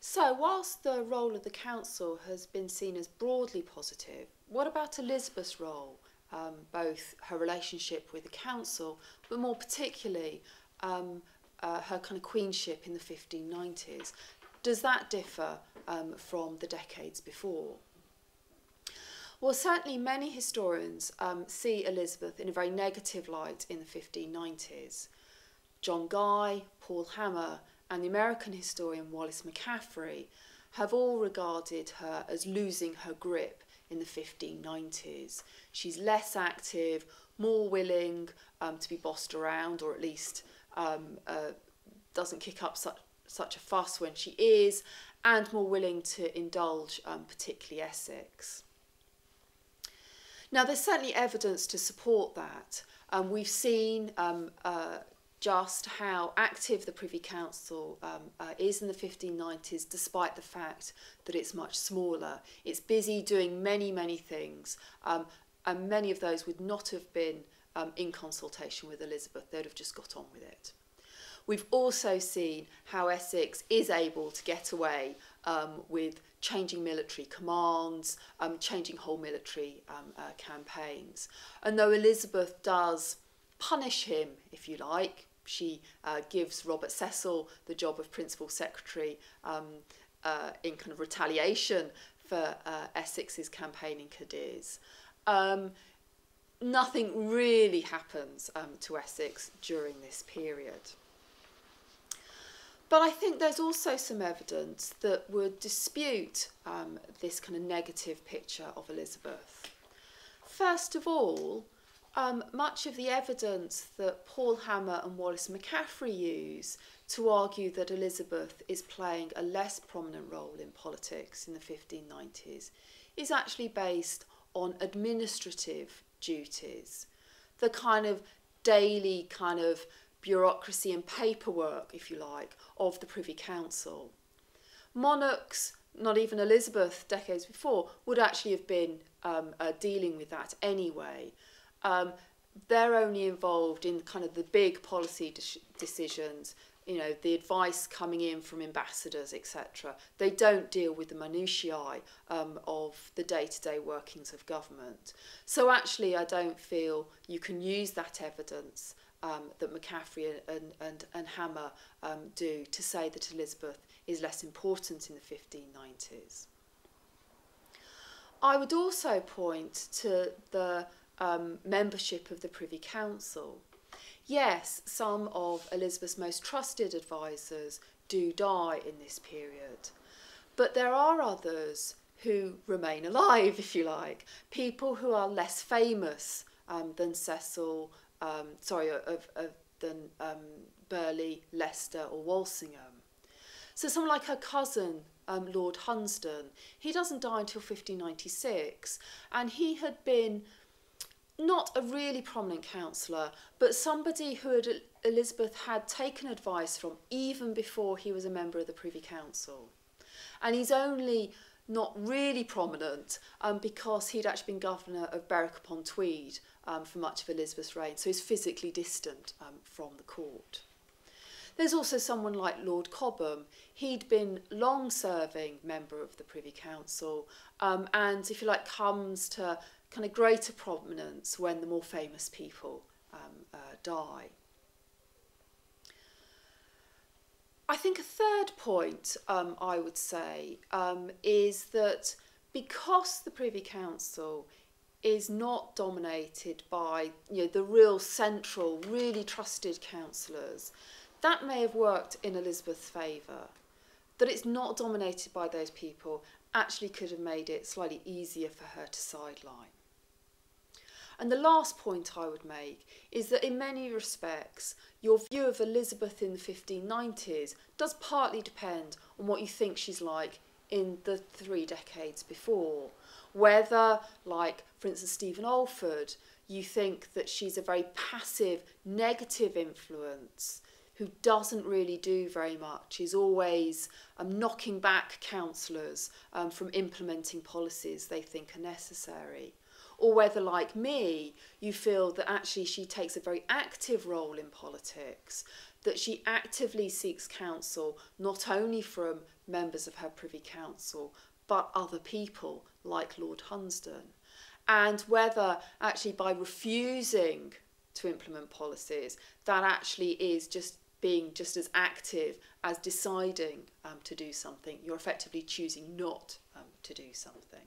So, whilst the role of the council has been seen as broadly positive, what about Elizabeth's role, both her relationship with the council, but more particularly her kind of queenship in the 1590s? Does that differ from the decades before? Well, certainly many historians see Elizabeth in a very negative light in the 1590s. John Guy, Paul Hammer, and the American historian Wallace McCaffrey have all regarded her as losing her grip in the 1590s. She's less active, more willing to be bossed around, or at least doesn't kick up such a fuss when she is, and more willing to indulge particularly Essex. Now, there's certainly evidence to support that. We've seen just how active the Privy Council is in the 1590s, despite the fact that it's much smaller. It's busy doing many, many things, and many of those would not have been in consultation with Elizabeth. They'd have just got on with it. We've also seen how Essex is able to get away with changing military commands, changing whole military campaigns. And though Elizabeth does punish him, if you like, she gives Robert Cecil the job of Principal Secretary in kind of retaliation for Essex's campaign in Cadiz. Nothing really happens to Essex during this period. But I think there's also some evidence that would dispute this kind of negative picture of Elizabeth. First of all, much of the evidence that Paul Hammer and Wallace McCaffrey use to argue that Elizabeth is playing a less prominent role in politics in the 1590s is actually based on administrative duties, the kind of daily kind of bureaucracy and paperwork, if you like, of the Privy Council. Monarchs, not even Elizabeth decades before, would actually have been dealing with that anyway. They're only involved in kind of the big policy decisions, you know, the advice coming in from ambassadors, etc. They don't deal with the minutiae of the day-to-day workings of government. So actually, I don't feel you can use that evidence that McCaffrey and Hammer do to say that Elizabeth is less important in the 1590s. I would also point to the membership of the Privy Council. Yes, some of Elizabeth's most trusted advisors do die in this period, but there are others who remain alive, if you like, people who are less famous than Cecil, than Burghley, Leicester or Walsingham. So someone like her cousin, Lord Hunsdon, he doesn't die until 1596, and he had been not a really prominent councillor, but somebody who Elizabeth had taken advice from even before he was a member of the Privy Council. And he's only not really prominent because he'd actually been governor of Berwick-upon-Tweed for much of Elizabeth's reign, so he's physically distant from the court. There's also someone like Lord Cobham. He'd been long-serving member of the Privy Council and, if you like, comes to kind of greater prominence when the more famous people die. I think a third point I would say is that because the Privy Council is not dominated by the real central, really trusted councillors, that may have worked in Elizabeth's favour. That it's not dominated by those people actually could have made it slightly easier for her to sideline. And the last point I would make is that in many respects, your view of Elizabeth in the 1590s does partly depend on what you think she's like in the 3 decades before. Whether, like, for instance, Stephen Alford, you think that she's a very passive, negative influence who doesn't really do very much, is always knocking back councillors from implementing policies they think are necessary. Or whether, like me, you feel that actually she takes a very active role in politics, that she actively seeks counsel not only from members of her Privy Council but other people like Lord Hunsdon, and whether actually by refusing to implement policies that actually is just being just as active as deciding to do something. You're effectively choosing not to do something.